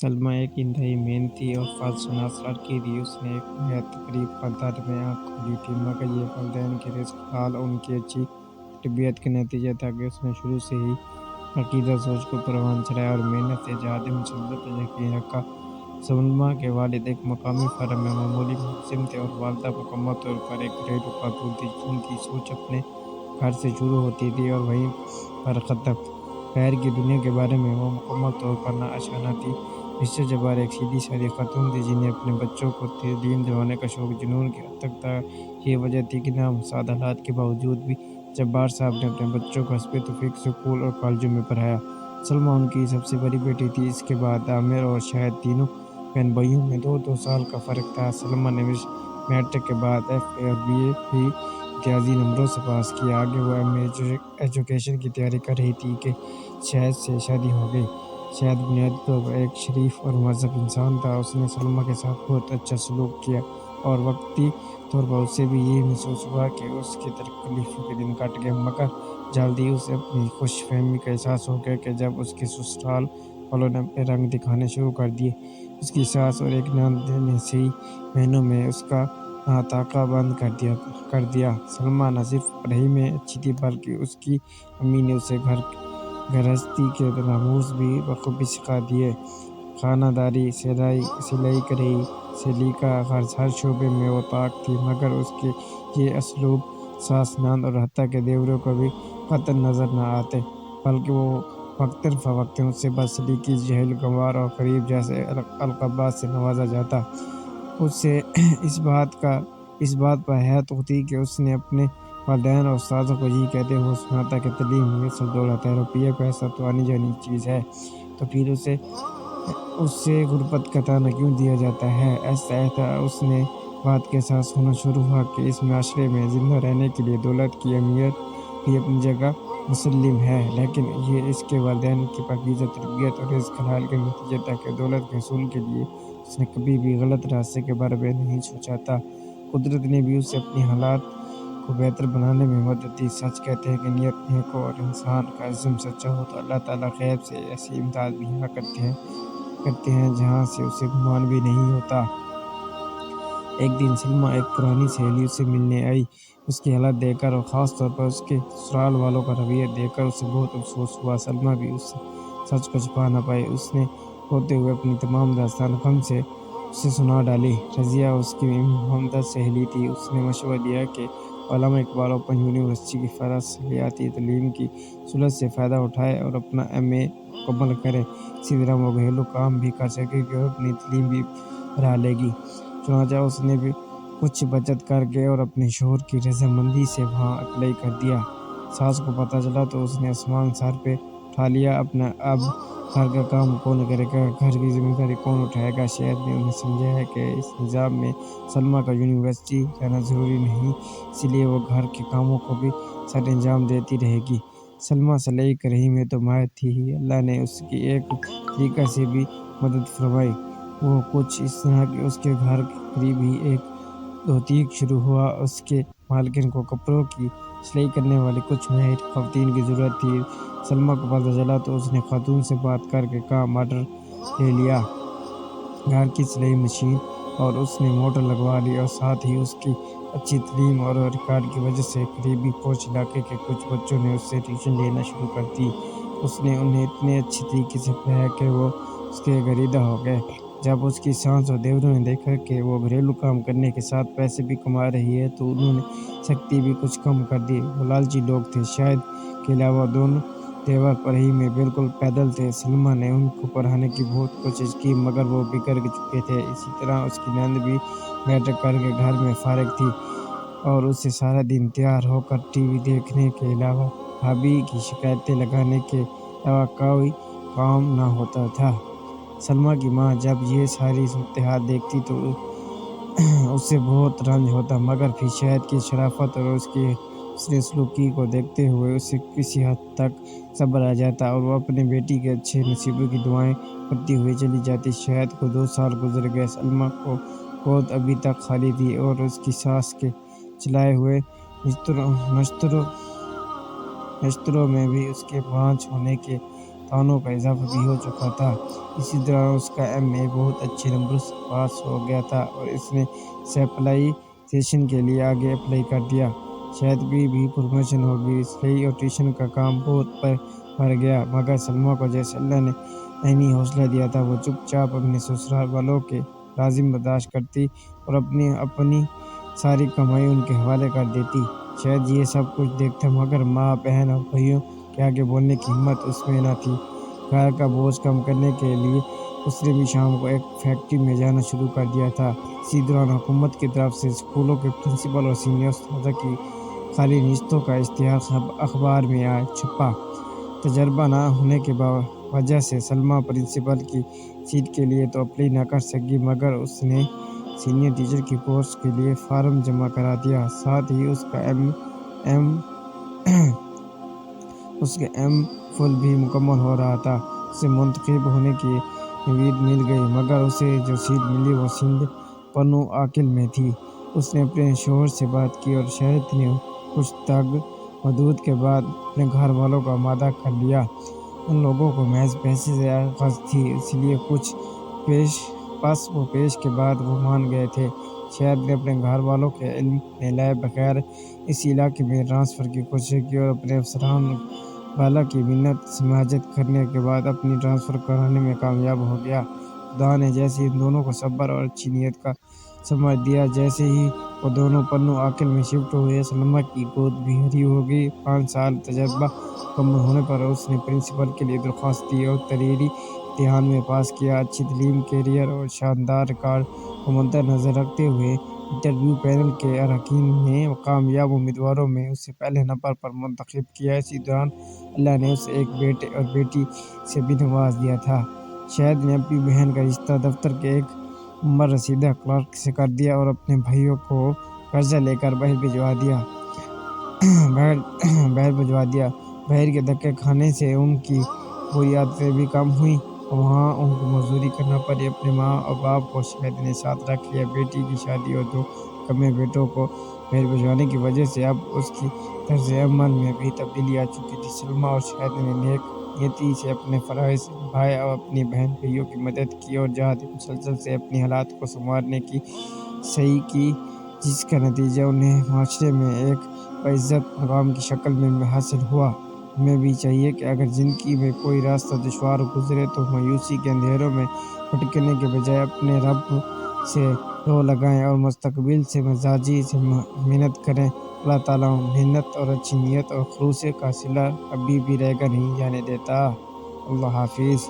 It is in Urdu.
سلمیٰ ایک انتہائی محنتی اور خاص لڑکی تھی۔ اس نے ایک نہایت غریب خاندان میں آنکھ کھولی تھی، مگر یہ والدین کے رزق حلال اور ان کی اچھی تربیت کا نتیجہ تھا کہ اس نے شروع سے ہی عقیدہ سوچ کو پروان چڑھایا اور محنت سے جہاد مسلسل پر یقین رکھا۔ سلمیٰ کے والد ایک مقامی فرم میں معمولی ملازم تھے اور والدہ مکمل طور پر ایک گھریلو خاتون تھی جن کی سوچ اپنے گھر سے شروع ہوتی تھی اور وہیں پر ختم۔ باہر کی دنیا کے بارے میں وہ مکمل طور پر ناآشنا تھی۔ مسٹر جبار ایک سیدھی سادی خاتون تھی جنہیں اپنے بچوں کو تعلیم دلوانے کا شوق جنون کی حد تک تھا۔ یہ وجہ تھی کہ نامساعد حالات کے باوجود بھی جبار صاحب نے اپنے بچوں کو حسب توفیق اسکول اور کالجوں میں پڑھایا۔ سلمیٰ ان کی سب سے بڑی بیٹی تھی۔ اس کے بعد عامر اور شاہد، تینوں بہن بھائیوں میں دو سال کا فرق تھا۔ سلمیٰ نے میٹرک کے بعد FA اور BA بھی امتیازی نمبروں سے پاس کیا۔ آگے وہ MA ایجوکیشن کی تیاری کر رہی تھی کہ شاہد سے شادی ہو گئی۔ شاہد بنیادی طور پر ایک شریف اور مہذب انسان تھا۔ اس نے سلمیٰ کے ساتھ بہت اچھا سلوک کیا اور وقتی طور پر اسے بھی یہ محسوس ہوا کہ اس کے تکلیفوں کے دن کٹ گئے، مگر جلد ہی اسے اپنی خوش فہمی کا احساس ہو گیا کہ جب اس کے سسرال والوں نے اپنے رنگ دکھانے شروع کر دیے۔ اس کی ساس اور ایک نند نے 6 مہینوں میں اس کا نطاقہ بند کر دیا۔ سلمیٰ نہ صرف پڑھائی میں اچھی تھی بلکہ اس کی امی نے اسے گھرستی کے امور بھی بخوبی سکھا دیے۔ خانہ داری، سلائی کڑھائی سے لے کر ہر شعبے میں وہ طاق تھی، مگر اس کے یہ اسلوب ساس، نند اور حتیٰ کہ دیوروں کو بھی قطعاً نظر نہ آتے، بلکہ وہ وقتاً فوقتاً اسے بدسلیقی، جاہل، گنوار اور غریب جیسے القابات سے نوازا جاتا۔ اسے اس بات پر حیرت ہوتی کہ اس نے اپنے والدین اور استاذوں کو یہ کہتے ہوئے سنا تھا کہ تعلیم ہی اصل دولت ہے، روپیے پیسہ تو آنی جانی چیز ہے، تو پھر اسے غربت کا طعنہ کیوں دیا جاتا ہے؟ آہستہ آہستہ اس نے بات کا احساس ہونا شروع ہوا کہ اس معاشرے میں زندہ رہنے کے لیے دولت کی اہمیت بھی اپنی جگہ مسلم ہے، لیکن یہ اس کے والدین کی پاکیزہ تربیت اور رزق حلال کا نتیجہ تھا کہ دولت کے حصول کے لیے اس نے کبھی بھی غلط راستے کے بارے میں نہیں سوچا تھا۔ قدرت نے بھی اسے اپنی حالات کو بہتر بنانے میں مدد دی۔ سچ کہتے ہیں کہ نیت نیک ہو اور انسان کا عزم سچا ہو تو اللہ تعالیٰ غیب سے ایسی امداد بھی عطا کرتے ہیں جہاں سے اسے گمان بھی نہیں ہوتا۔ ایک دن سلمیٰ ایک پرانی سہیلی سے ملنے آئی۔ اس کی حالت دیکھ کر اور خاص طور پر اس کے سسرال والوں کا رویہ دیکھ کر اسے بہت افسوس ہوا۔ سلمیٰ بھی اس سچ کو چھپا نہ پائی۔ اس نے روتے ہوئے اپنی تمام داستان غم سے اسے سنا ڈالی۔ رضیہ اس کی ہمدرد سہیلی تھی۔ اس نے مشورہ دیا کہ علامہ اقبال اوپن یونیورسٹی کی فضلیاتی تعلیم کی سہولت سے فائدہ اٹھائے اور اپنا MA مکمل کرے۔ اسی طرح وہ گھریلو کام بھی کر سکے گی اور اپنی تعلیم بھی بڑھا لے گی۔ چنانچہ اس نے بھی کچھ بچت کر کے اور اپنے شوہر کی رضامندی سے وہاں اپلائی کر دیا۔ ساس کو پتہ چلا تو اس نے آسمان سر پہ اٹھا لیا۔ اب گھر کا کام کون کرے گا، گھر کی ذمہ داری کون اٹھائے گا؟ شاہد نے انہیں سمجھایا کہ اس نظام میں سلمیٰ کا یونیورسٹی جانا ضروری نہیں، اس لیے وہ گھر کے کاموں کو بھی سر انجام دیتی رہے گی۔ سلمیٰ سلائی کڑھائی میں تو ماہر تھی ہی، اللہ نے اس کی ایک طریقے سے بھی مدد فرمائی۔ وہ کچھ اس طرح کہ اس کے گھر کے قریب ہی ایک بوتیک شروع ہوا۔ اس کے مالکن کو کپڑوں کی سلائی کرنے والی کچھ ماہر خواتین کی ضرورت تھی۔ سلمیٰ کو پتہ چلا تو اس نے خاتون سے بات کر کے کام آرڈر لے لیا، گھر کی سلائی مشین، اور اس نے موٹر لگوا لی، اور ساتھ ہی اس کی اچھی تعلیم اور ریکارڈ کی وجہ سے قریبی پوش علاقے کے کچھ بچوں نے اس سے ٹیوشن لینا شروع کر دی۔ اس نے انہیں اتنے اچھے طریقے سے پڑھایا کہ وہ اس کے گرویدہ ہو گئے۔ جب اس کی ساس اور دیوروں نے دیکھا کہ وہ گھریلو کام کرنے کے ساتھ پیسے بھی کما رہی ہے تو انہوں نے سختی بھی کچھ کم کر دی۔ وہ لالچی لوگ تھے۔ شاہد کے علاوہ دونوں دیور پڑھائی میں بالکل پیدل تھے۔ سلمیٰ نے ان کو پڑھانے کی بہت کوشش کی مگر وہ بگڑ چکے تھے۔ اسی طرح اس کی نند بھی میٹرک کر کے گھر میں فارغ تھی اور اسے سارا دن تیار ہو کر TV دیکھنے کے علاوہ بھابھی کی شکایتیں لگانے کے علاوہ کوئی کام نہ ہوتا تھا۔ سلمیٰ کی ماں جب یہ ساری صورتحال دیکھتی تو اسے بہت رنج ہوتا، مگر پھر شاہد کی شرافت اور اس کی حسن سلوکی کو دیکھتے ہوئے اسے کسی حد تک صبر آ جاتا اور وہ اپنی بیٹی کے اچھے نصیب کی دعائیں کرتی ہوئی چلی جاتی۔ شاہد کو 2 سال گزر گئے۔ سلمیٰ کو گود ابھی تک خالی تھی اور اس کی ساس کے چلائے ہوئے نشستروں میں بھی اس کے بانجھ ہونے کے امتحانوں کا اضافہ بھی ہو چکا تھا۔ اسی دوران اس کا MA بہت اچھے نمبروں سے پاس ہو گیا تھا اور اس نے اسپیشلائزیشن کے لیے آگے اپلائی کر دیا۔ شاہد کی بھی پروموشن ہو گئی اور ٹیوشن کا کام بہت بڑھ گیا، مگر سلمیٰ کو جیسے اللہ نے ذہنی حوصلہ دیا تھا، وہ چپ چاپ اپنے سسرال والوں کے لازم برداشت کرتی اور اپنی ساری کمائی ان کے حوالے کر دیتی۔ شاہد یہ سب کچھ دیکھتا، مگر ماں، بہن اور بھائیوں کے آگے بولنے کی ہمت اس میں نہ تھی۔ گھر کا بوجھ کم کرنے کے لیے اس نے بھی شام کو ایک فیکٹری میں جانا شروع کر دیا تھا۔ اسی دوران حکومت کی طرف سے اسکولوں کے پرنسپل اور سینئر اساتذہ کی خالی نشستوں کا اشتہار اخبار میں چھپا۔ تجربہ نہ ہونے کی وجہ سے سلمیٰ پرنسپل کی سیٹ کے لیے تو اپلائی نہ کر سکی، مگر اس نے سینئر ٹیچر کے کورس کے لیے فارم جمع کرا دیا۔ ساتھ ہی اس کا ایم فل بھی مکمل ہو رہا تھا۔ اسے منتخب ہونے کی امید مل گئی، مگر اسے جو سیٹ ملی وہ سندھ پنو آکل میں تھی۔ اس نے اپنے شوہر سے بات کی اور شاہد نے کچھ تگ مدود کے بعد اپنے گھر والوں کا آمادہ کر لیا۔ ان لوگوں کو محض پیسے سے غرض تھی، اس لیے کچھ پس و پیش کے بعد وہ مان گئے تھے۔ شاہد نے اپنے گھر والوں کے علم میں لائے بغیر اس علاقے میں ٹرانسفر کی کوشش کی اور اپنے افسران بالا کی منت سماجت کرنے کے بعد اپنی ٹرانسفر کرانے میں کامیاب ہو گیا۔ خدا نے جیسے ان دونوں کو صبر اور اچھی نیت کا ثمر دیا، جیسے ہی وہ دونوں پنو آکل میں شفٹ ہوئے، سلمیٰ کی گود بھی ہری ہو گئی۔ 5 سال تجربہ مکمل ہونے پر اس نے پرنسپل کے لیے درخواست دی اور تحریری امتحان میں پاس کیا۔ اچھی تعلیم، کیریئر اور شاندار ریکارڈ کو مدنظر رکھتے ہوئے انٹرویو پینل کے اراکین نے کامیاب امیدواروں میں اسے پہلے نمبر پر منتخب کیا۔ اسی دوران اللہ نے اسے ایک بیٹے اور بیٹی سے بھی نواز دیا تھا۔ شاہد نے اپنی بہن کا رشتہ دفتر کے ایک عمر رسیدہ کلرک سے کر دیا اور اپنے بھائیوں کو قرضہ لے کر باہر بھجوا دیا۔ باہر کے دھکے کھانے سے ان کی بری عادتیں بھی کم ہوئیں اور وہاں ان کو مزدوری کرنا پڑی۔ اپنے ماں اور باپ کو شاہد نے ساتھ رکھ لیا۔ بیٹی کی شادی اور 2 نکمّے بیٹوں کو باہر بھجوانے کی وجہ سے اب اس کی طرز عمل میں بھی تبدیلی آ چکی تھی۔ سلمیٰ اور شاہد نے نیک نیتی سے اپنے فرائض نبھائے اور اپنی بہن بھائیوں کی مدد کی اور جہاد مسلسل سے اپنے حالات کو سنوارنے کی سعی کی، جس کا نتیجہ انہیں معاشرے میں ایک باعزت مقام کی شکل میں حاصل ہوا۔ ہمیں بھی چاہیے کہ اگر زندگی میں کوئی راستہ دشوار گزرے تو مایوسی کے اندھیروں میں بھٹکنے کے بجائے اپنے رب سے رو لگائیں اور مستقبل سے مزاجی سے محنت کریں۔ اللہ تعالیٰ محنت اور اچھی نیت اور خلوص کا صلہ کبھی بھی رہ نہیں جانے دیتا۔ اللہ حافظ۔